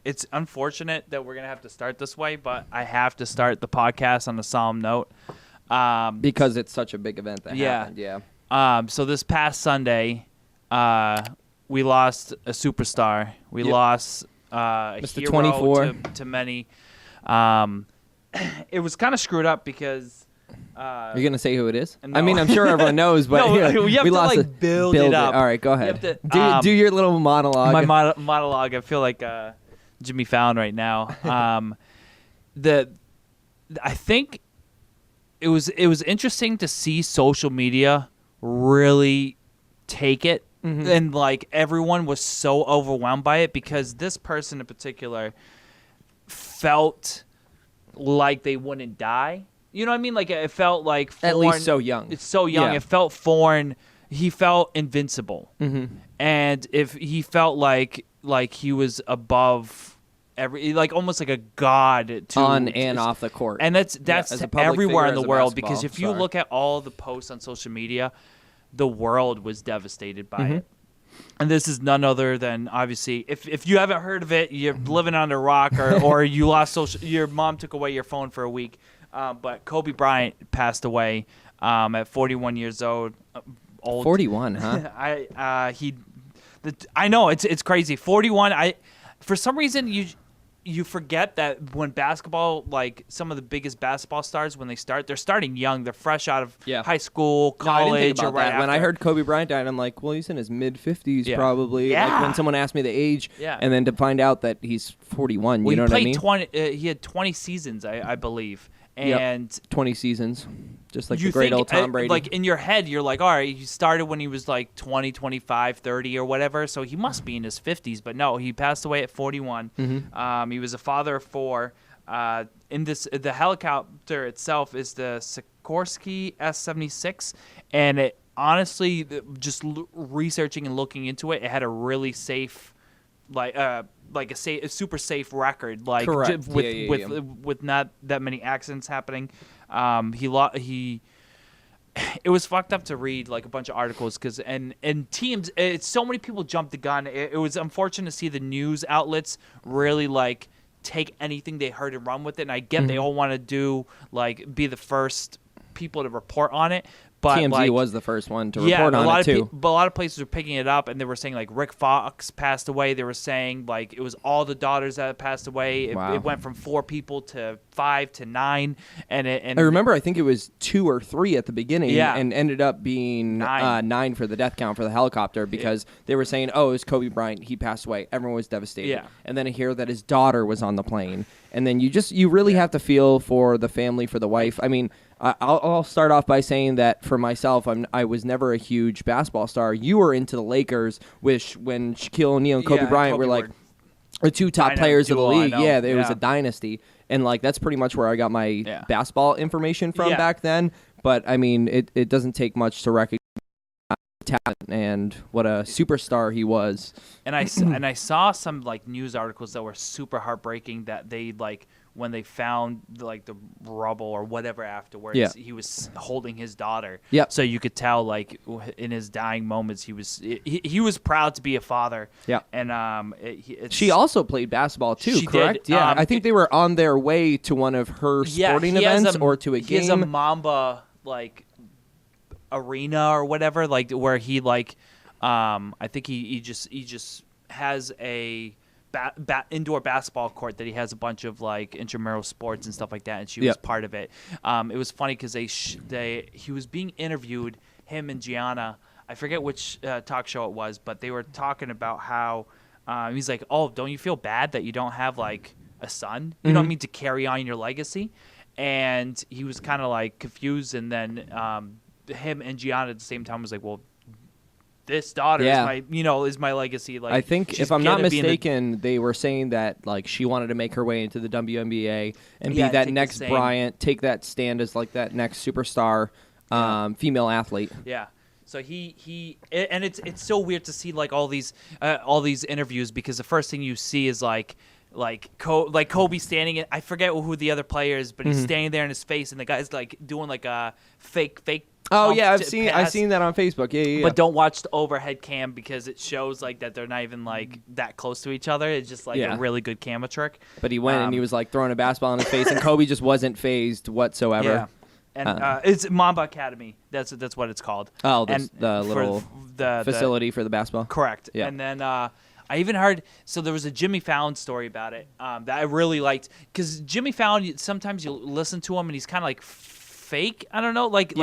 it's unfortunate that we're gonna have to start this way, but I have to start the podcast on a solemn note. Because it's such a big event that happened. Yeah. So this past Sunday, we lost a superstar. We lost a Mr. hero 24. to many. It was kind of screwed up because. You're gonna say who it is? No. I mean, I'm sure everyone knows, but No, yeah, you have we to, lost like, build it up. All right, go ahead. You have to, do your little monologue. My monologue. I feel like Jimmy Fallon right now. I think it was interesting to see social media really take it, and like everyone was so overwhelmed by it because this person in particular felt like they wouldn't die. You know what I mean? Like it felt like foreign, At least so young. It's so young. Yeah. It felt foreign. He felt invincible, and if he felt like he was above like almost like a god on and off the court. and that's as a public everywhere figure, in the as a world basketball because if you star. look at all the posts on social media, the world was devastated by it. And this is none other than, obviously, if you haven't heard of it, you're living under a rock, or you lost your mom took away your phone for a week. But Kobe Bryant passed away at 41 years old. 41, huh? I know it's crazy. 41. For some reason you forget that when basketball, like some of the biggest basketball stars, when they're starting young. They're fresh out of high school, No, I didn't college, think about or right that. after. When I heard Kobe Bryant died, I'm like, well, he's in his mid-50s probably. Yeah. Like when someone asked me the age, and then to find out that he's 41, you know what I mean? He had 20 seasons, I believe. And 20 seasons, just like you the great think, old Tom Brady. like in your head, you're like, all right, he started when he was like 20, 25, 30 or whatever, so he must be in his 50s. But no, he passed away at 41. He was a father of 4. The helicopter itself is the Sikorsky S-76, and it honestly, just researching and looking into it, it had a really safe, a super safe record, like Correct. with not that many accidents happening. It was fucked up to read like a bunch of articles because and teams, so many people jumped the gun. It was unfortunate to see the news outlets really like take anything they heard and run with it. And I get they all want to do like be the first people to report on it. But TMZ was the first one to report on it too. But a lot of places were picking it up, and they were saying like Rick Fox passed away. They were saying like it was all the daughters that passed away. It went from 4 people to 5 to 9, and I remember I think it was 2 or 3 at the beginning, Yeah. and ended up being 9 for the death count for the helicopter because they were saying, oh, it was Kobe Bryant, he passed away. Everyone was devastated. Yeah. And then I hear that his daughter was on the plane, and then you really have to feel for the family, for the wife. I mean, I'll start off by saying that for myself, I was never a huge basketball star. You were into the Lakers, which when Shaquille O'Neal and Kobe Bryant were like the 2 top players of the league. Yeah, it was a dynasty. And like that's pretty much where I got my basketball information from back then. But I mean, it doesn't take much to recognize talent and what a superstar he was. And I saw some like news articles that were super heartbreaking that they like when they found like the rubble or whatever afterwards, he was holding his daughter. Yeah. So you could tell like in his dying moments he was proud to be a father. Yeah. And she also played basketball too, she correct? Did. Yeah. I think they were on their way to one of her sporting events or to a game. He has a Mamba like arena or whatever, like where he like I think he just has a indoor basketball court that he has a bunch of like intramural sports and stuff like that, and she was part of it. It was funny because he was being interviewed, him and Gianna. I forget which talk show it was, but they were talking about how he's like, "Oh, don't you feel bad that you don't have like a son? You know what I mean, to carry on your legacy?" And he was kind of like confused, and then him and Gianna at the same time was like, "Well, this daughter is my legacy." Like, I think if I'm not mistaken, they were saying that like she wanted to make her way into the WNBA and be that next Bryant, take that stand as like that next superstar female athlete. Yeah. So and it's so weird to see like all these interviews because the first thing you see is like like Kobe standing in, I forget who the other player is, but he's standing there in his face, and the guy's like doing like a fake. Oh pump yeah, I've pass. seen that on Facebook. Yeah. But don't watch the overhead cam because it shows like that they're not even like that close to each other. It's just like a really good camera trick. But he went and he was like throwing a basketball in his face, and Kobe just wasn't phased whatsoever. Yeah. And it's Mamba Academy. That's what it's called. Oh, and the little facility for the basketball. Correct. Yeah. And then I even heard, so there was a Jimmy Fallon story about it that I really liked, because Jimmy Fallon, sometimes you listen to him and he's kind of like fake. I don't know, like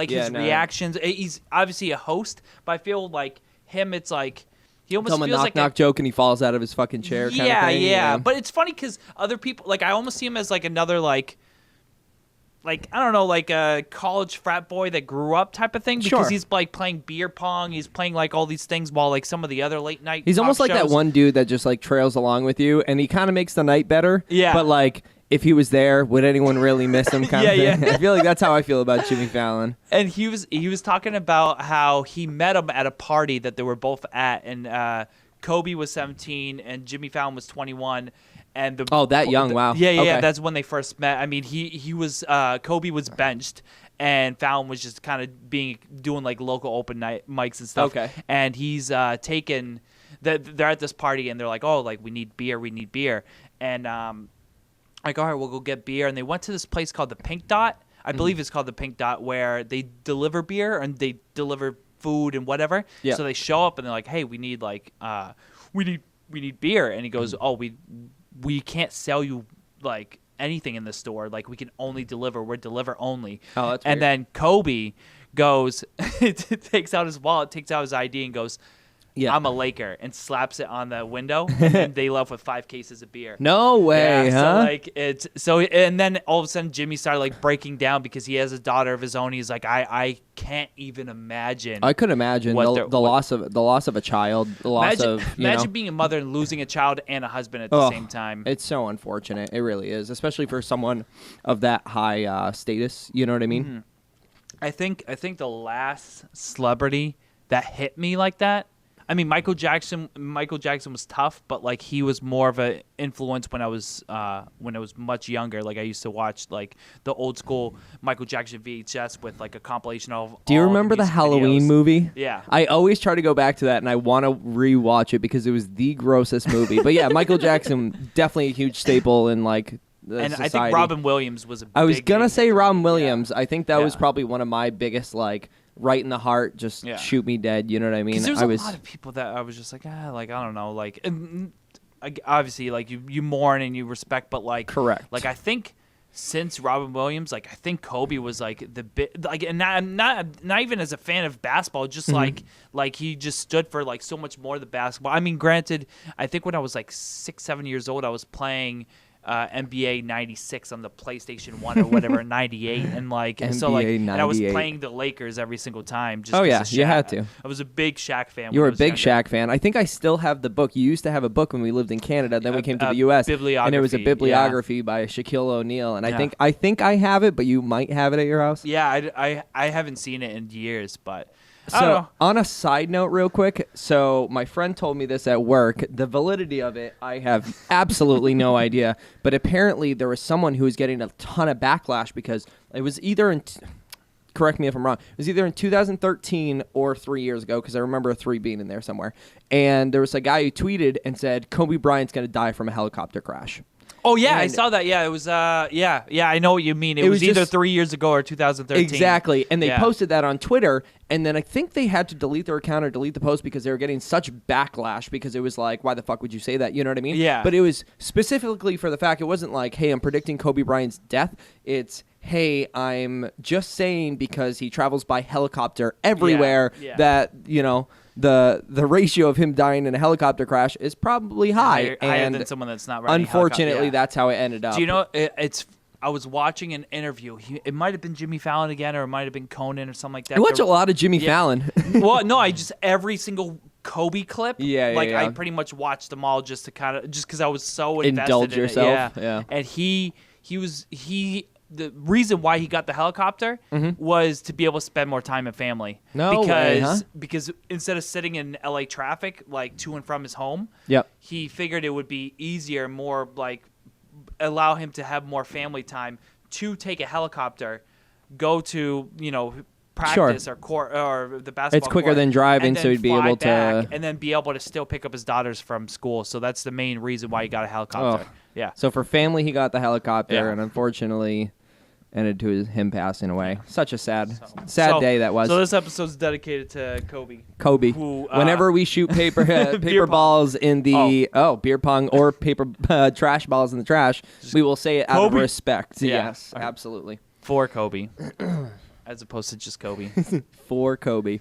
his reactions. He's obviously a host, but I feel like him, it's like he almost feels feels like knock joke and he falls out of his fucking chair. Yeah, kind of thing. yeah. But it's funny because other people, like I almost see him as like another like I don't know, like a college frat boy that grew up type of thing, because he's like playing beer pong, he's playing like all these things while like some of the other late night. He's almost like shows. that one dude that just like trails along with you, and he kind of makes the night better. Yeah. But like, if he was there, would anyone really miss him? Kind of thing. Yeah. I feel like that's how I feel about Jimmy Fallon. And he was talking about how he met him at a party that they were both at, and Kobe was 17 and Jimmy Fallon was 21. And that young, wow. Yeah, Okay. that's when they first met. I mean, he was Kobe was benched, and Fallon was just kind of doing like local open night mics and stuff. Okay. And he's taken. They're at this party, and they're like, oh, like we need beer, and like, all right, we'll go get beer. And they went to this place called the Pink Dot. I believe it's called the Pink Dot, where they deliver beer and they deliver food and whatever. Yeah. So they show up and they're like, hey, we need like we need beer. And he goes, oh, we can't sell you like anything in the store. Like, we can only deliver. We're deliver only. Oh, that's and weird. then Kobe goes, takes out his wallet, takes out his ID, and goes, Yeah. I'm a Laker, and slaps it on the window. And then they left with 5 cases of beer. No way, Yeah, huh? and then all of a sudden Jimmy started like breaking down because he has a daughter of his own. He's like, I can't even imagine. I could imagine the loss of a child, the loss of imagine being a mother and losing a child and a husband at the same time. It's so unfortunate. It really is, especially for someone of that high status. You know what I mean? Mm-hmm. I think the last celebrity that hit me like that. I mean, Michael Jackson was tough, but like he was more of an influence when I was much younger. Like I used to watch like the old school Michael Jackson VHS with like a compilation of. Do you remember the Halloween movie? Yeah. I always try to go back to that, and I want to rewatch it because it was the grossest movie. But yeah, Michael Jackson, definitely a huge staple in like the and society. I think Robin Williams was a I was gonna say Robin yeah. Williams. I think that was Yeah. probably one of my biggest like. Right in the heart, just shoot me dead. You know what I mean? Because there's a lot of people that I was just like, like I don't know, like obviously, like you mourn and you respect, but like correct. Like I think since Robin Williams, like I think Kobe was like the bit, like, and not even as a fan of basketball, just like he just stood for like so much more of the basketball. I mean, granted, I think when I was like 6-7 years old, I was playing. NBA 96 on the PlayStation 1 or whatever, 98, and like NBA so like, and I was 98. playing the Lakers every single time. Just oh yeah, of you Shaq. had to. I was a big Shaq fan. You were when a I was big younger. Shaq fan. I think I still have the book. You used to have a book when we lived in Canada. Then we came to the U.S. and it was a bibliography by Shaquille O'Neal. And I think I have it, but you might have it at your house. Yeah, I haven't seen it in years, but. So, on a side note, real quick, so my friend told me this at work. The validity of it, I have absolutely no idea. But apparently, there was someone who was getting a ton of backlash because it was either in. Correct me if I'm wrong. It was either in 2013 or 3 years ago because I remember a 3 being in there somewhere. And there was a guy who tweeted and said Kobe Bryant's going to die from a helicopter crash. Oh, yeah, I saw that. Yeah, it was, yeah, I know what you mean. It was either 3 years ago or 2013. Exactly. And they posted that on Twitter, and then I think they had to delete their account or delete the post because they were getting such backlash because it was like, why the fuck would you say that? You know what I mean? Yeah. But it was specifically for the fact it wasn't like, hey, I'm predicting Kobe Bryant's death. It's, hey, I'm just saying because he travels by helicopter everywhere that, you know, the ratio of him dying in a helicopter crash is probably higher than someone that's not riding unfortunately, that's how it ended up. Do you know, I was watching an interview. It might have been Jimmy Fallon again, or it might have been Conan or something like that. I watch a lot of Jimmy Fallon. Well, no, every single Kobe clip. Yeah. I pretty much watched them all just to kind of, just because I was so invested indulge in yourself. It. Yeah. And he the reason why he got the helicopter was to be able to spend more time with family. No way, huh? Because instead of sitting in LA traffic, like to and from his home, Yep. he figured it would be easier, more like allow him to have more family time to take a helicopter, go to, practice or court or the basketball It's quicker court, than driving, and so then he'd be fly able back, to. and then be able to still pick up his daughters from school. So that's the main reason why he got a helicopter. Oh. Yeah. So for family, he got the helicopter, Yeah. and unfortunately, ended to him passing away. Such a sad So- day that was. So this episode's dedicated to Kobe. Kobe. Who, Whenever we shoot paper pong. balls in the beer pong or paper trash balls in the trash, we will say it out of Kobe. respect. Yeah. Yes, absolutely. For Kobe. As opposed to just Kobe. For Kobe.